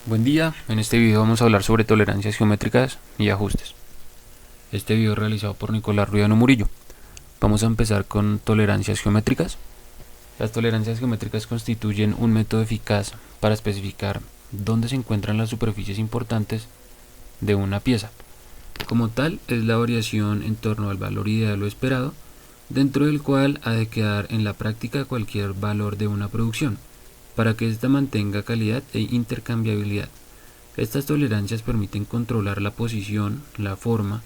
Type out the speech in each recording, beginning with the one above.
Buen día, en este video vamos a hablar sobre tolerancias geométricas y ajustes. Este video es realizado por Nicolás Ruidano Murillo. Vamos a empezar con tolerancias geométricas. Las tolerancias geométricas constituyen un método eficaz para especificar dónde se encuentran las superficies importantes de una pieza. Como tal, es la variación en torno al valor ideal o esperado, dentro del cual ha de quedar en la práctica cualquier valor de una producción, para que ésta mantenga calidad e intercambiabilidad. Estas tolerancias permiten controlar la posición, la forma,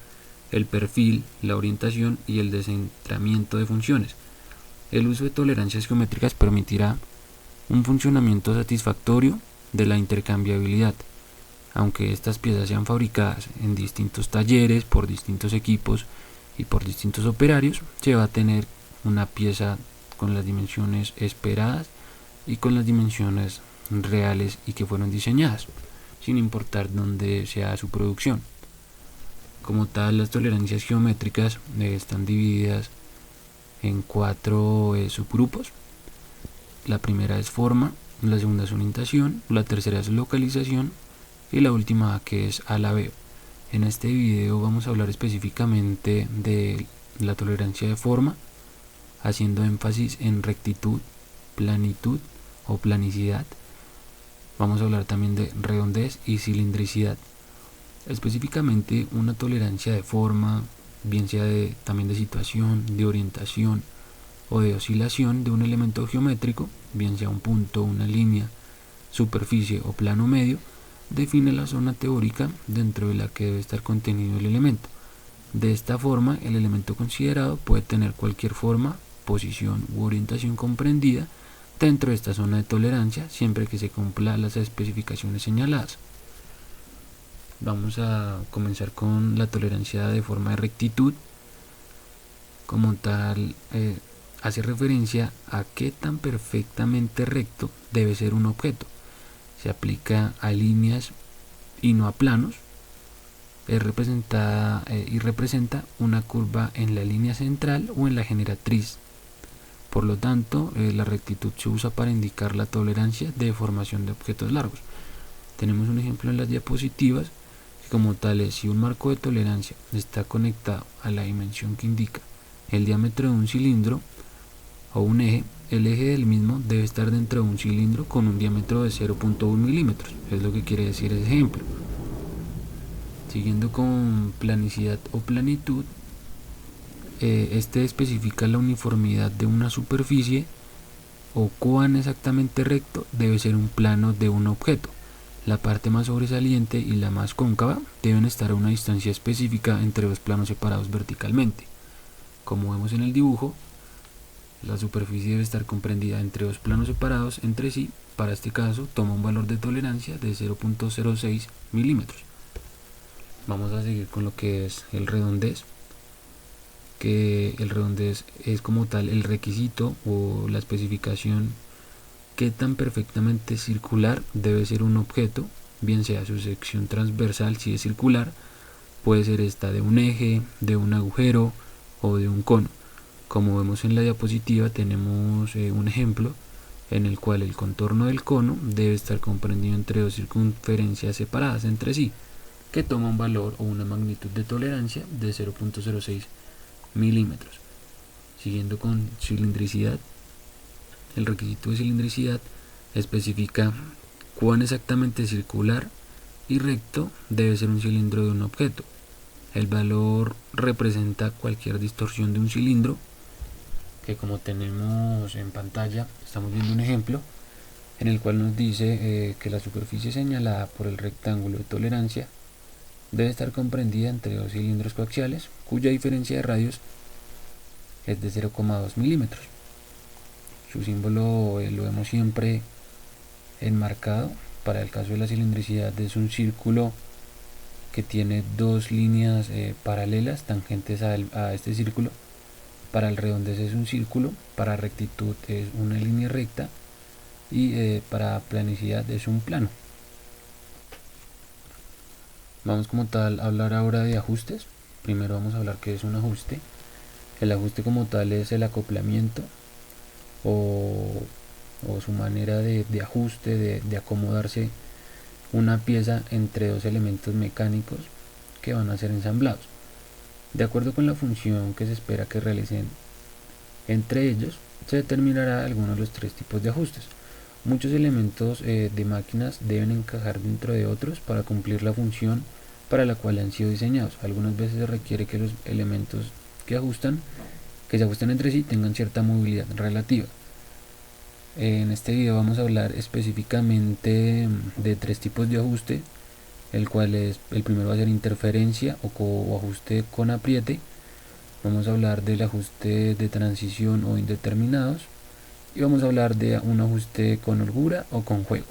el perfil, la orientación y el descentramiento de funciones. El uso de tolerancias geométricas permitirá un funcionamiento satisfactorio de la intercambiabilidad. Aunque estas piezas sean fabricadas en distintos talleres, por distintos equipos y por distintos operarios, se va a tener una pieza con las dimensiones esperadas y con las dimensiones reales y que fueron diseñadas, sin importar dónde sea su producción. Como tal, las tolerancias geométricas están divididas en cuatro subgrupos. La primera es forma, la segunda es orientación, la tercera es localización y la última que es alabeo. En este video vamos a hablar específicamente de la tolerancia de forma, haciendo énfasis en rectitud, planitud o planicidad. Vamos a hablar también de redondez y cilindricidad. Específicamente una tolerancia de forma, bien sea también de situación, de orientación o de oscilación de un elemento geométrico, bien sea un punto, una línea, superficie o plano medio, define la zona teórica dentro de la que debe estar contenido el elemento. De esta forma, el elemento considerado puede tener cualquier forma, posición u orientación comprendida dentro de esta zona de tolerancia, siempre que se cumplan las especificaciones señaladas. Vamos a comenzar con la tolerancia de forma de rectitud. Como tal, hace referencia a qué tan perfectamente recto debe ser un objeto. Se aplica a líneas y no a planos. Es representada y representa una curva en la línea central o en la generatriz. Por lo tanto, la rectitud se usa para indicar la tolerancia de deformación de objetos largos. Tenemos un ejemplo en las diapositivas que, como tal, es si un marco de tolerancia está conectado a la dimensión que indica el diámetro de un cilindro o un eje, el eje del mismo debe estar dentro de un cilindro con un diámetro de 0.1 milímetros. Es lo que quiere decir ese ejemplo. Siguiendo con planicidad o planitud, este especifica la uniformidad de una superficie o cuán exactamente recto debe ser un plano de un objeto. La parte más sobresaliente y la más cóncava deben estar a una distancia específica entre dos planos separados verticalmente. Como vemos en el dibujo, la superficie debe estar comprendida entre dos planos separados entre sí. Para este caso, toma un valor de tolerancia de 0.06 milímetros. Vamos a seguir con lo que es el redondez, que el redondez es como tal el requisito o la especificación qué tan perfectamente circular debe ser un objeto, bien sea su sección transversal si es circular, puede ser esta de un eje, de un agujero o de un cono. Como vemos en la diapositiva, tenemos un ejemplo en el cual el contorno del cono debe estar comprendido entre dos circunferencias separadas entre sí, que toma un valor o una magnitud de tolerancia de 0.06 milímetros. Siguiendo con cilindricidad, el requisito de cilindricidad especifica cuán exactamente circular y recto debe ser un cilindro de un objeto. El valor representa cualquier distorsión de un cilindro, que como tenemos en pantalla, estamos viendo un ejemplo en el cual nos dice que la superficie señalada por el rectángulo de tolerancia debe estar comprendida entre dos cilindros coaxiales cuya diferencia de radios es de 0,2 milímetros. Su símbolo lo vemos siempre enmarcado. Para el caso de la cilindricidad es un círculo que tiene dos líneas paralelas tangentes a este círculo. Para el redondez es un círculo, para rectitud es una línea recta y para planicidad es un plano. Vamos como tal a hablar ahora de ajustes. Primero vamos a hablar qué es un ajuste. El ajuste como tal es el acoplamiento o su manera de ajuste, de acomodarse una pieza entre dos elementos mecánicos que van a ser ensamblados. De acuerdo con la función que se espera que realicen entre ellos, se determinará alguno de los tres tipos de ajustes. Muchos elementos de máquinas deben encajar dentro de otros para cumplir la función para la cual han sido diseñados. Algunas veces se requiere que los elementos que se ajusten entre sí tengan cierta movilidad relativa. En este video vamos a hablar específicamente de tres tipos de ajuste, el primero va a ser interferencia o ajuste con apriete. Vamos a hablar del ajuste de transición o indeterminados y vamos a hablar de un ajuste con holgura o con juego.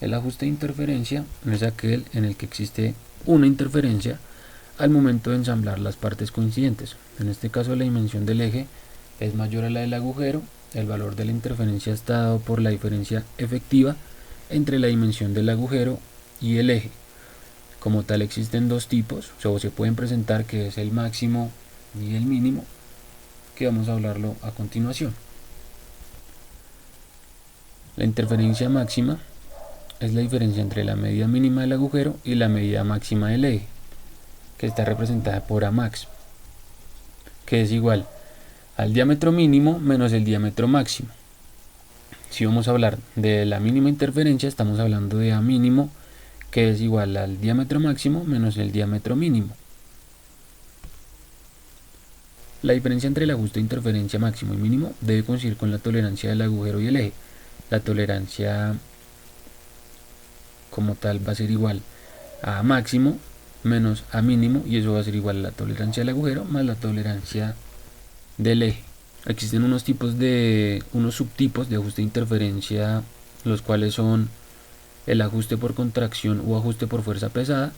El ajuste de interferencia es aquel en el que existe una interferencia al momento de ensamblar las partes coincidentes. En este caso la dimensión del eje es mayor a la del agujero. El valor de la interferencia está dado por la diferencia efectiva entre la dimensión del agujero y el eje. Como tal existen dos tipos, o se pueden presentar, que es el máximo y el mínimo, que vamos a hablarlo a continuación. La interferencia máxima es la diferencia entre la medida mínima del agujero y la medida máxima del eje, que está representada por Amax, que es igual al diámetro mínimo menos el diámetro máximo. Si vamos a hablar de la mínima interferencia, estamos hablando de A mínimo, que es igual al diámetro máximo menos el diámetro mínimo. La diferencia entre el ajuste de interferencia máximo y mínimo debe coincidir con la tolerancia del agujero y el eje. La tolerancia como tal va a ser igual a A máximo menos A mínimo, y eso va a ser igual a la tolerancia del agujero más la tolerancia del eje. Existen unos subtipos de ajuste de interferencia, los cuales son el ajuste por contracción o ajuste por fuerza pesada,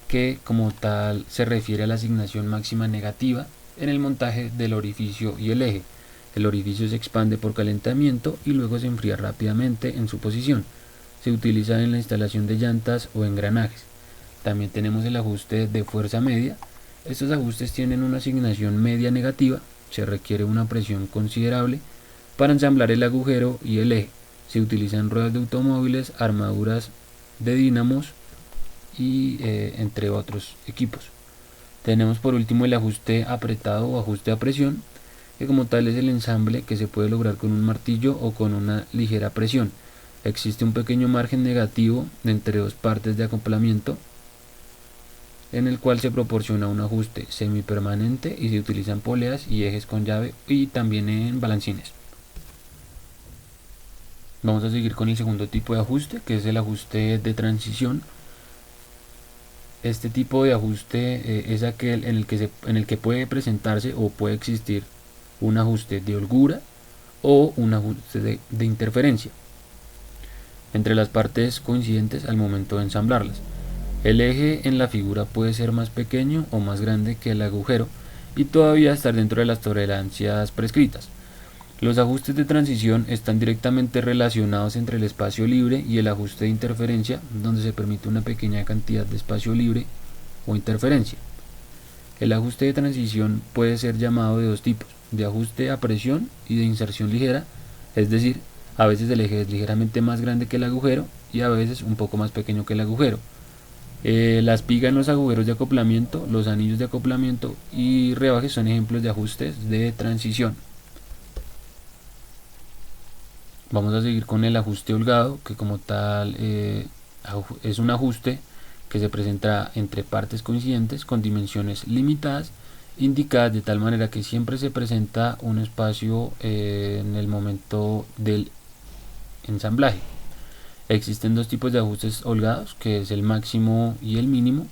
que como tal se refiere a la asignación máxima negativa en el montaje del orificio y el eje. El orificio se expande por calentamiento y luego se enfría rápidamente en su posición. Se utiliza en la instalación de llantas o engranajes. También tenemos el ajuste de fuerza media. Estos ajustes tienen una asignación media negativa. Se requiere una presión considerable para ensamblar el agujero y el eje. Se utilizan ruedas de automóviles, armaduras de dínamos y entre otros equipos. Tenemos por último el ajuste apretado o ajuste a presión, que como tal es el ensamble que se puede lograr con un martillo o con una ligera presión. Existe un pequeño margen negativo entre dos partes de acoplamiento, en el cual se proporciona un ajuste semipermanente y se utilizan poleas y ejes con llave y también en balancines. Vamos a seguir con el segundo tipo de ajuste, que es el ajuste de transición. Este tipo de ajuste es aquel en el que puede presentarse o puede existir un ajuste de holgura o un ajuste de interferencia entre las partes coincidentes al momento de ensamblarlas. El eje en la figura puede ser más pequeño o más grande que el agujero y todavía estar dentro de las tolerancias prescritas. Los ajustes de transición están directamente relacionados entre el espacio libre y el ajuste de interferencia, donde se permite una pequeña cantidad de espacio libre o interferencia. El ajuste de transición puede ser llamado de dos tipos: de ajuste a presión y de inserción ligera, es decir, a veces el eje es ligeramente más grande que el agujero y a veces un poco más pequeño que el agujero. La espiga en los agujeros de acoplamiento, los anillos de acoplamiento y rebajes son ejemplos de ajustes de transición. Vamos a seguir con el ajuste holgado, que como tal es un ajuste que se presenta entre partes coincidentes con dimensiones limitadas, indicadas de tal manera que siempre se presenta un espacio en el momento del ensamblaje. Existen dos tipos de ajustes holgados, que es el máximo y el mínimo.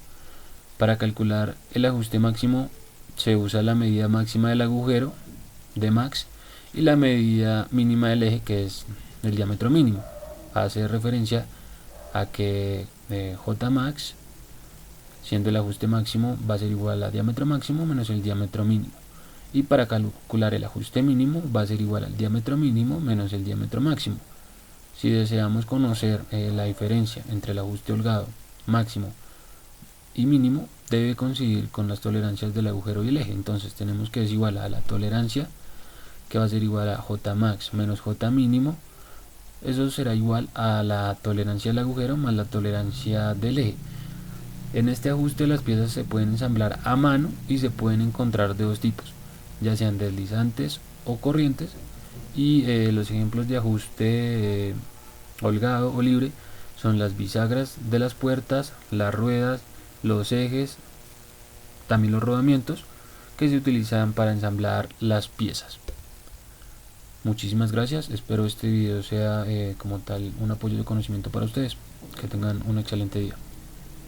Para calcular el ajuste máximo se usa la medida máxima del agujero de max y la medida mínima del eje, que es el diámetro mínimo. Hace referencia a que J max, siendo el ajuste máximo, va a ser igual a diámetro máximo menos el diámetro mínimo. Y para calcular el ajuste mínimo va a ser igual al diámetro mínimo menos el diámetro máximo. Si deseamos conocer la diferencia entre el ajuste holgado máximo y mínimo, debe coincidir con las tolerancias del agujero y el eje. Entonces tenemos que es igual a la tolerancia, que va a ser igual a J max menos J mínimo, eso será igual a la tolerancia del agujero más la tolerancia del eje. En este ajuste las piezas se pueden ensamblar a mano y se pueden encontrar de dos tipos, ya sean deslizantes o corrientes, y los ejemplos de ajuste holgado o libre son las bisagras de las puertas, las ruedas, los ejes, también los rodamientos que se utilizan para ensamblar las piezas. Muchísimas gracias, espero este video sea como tal un apoyo de conocimiento para ustedes. Que tengan un excelente día.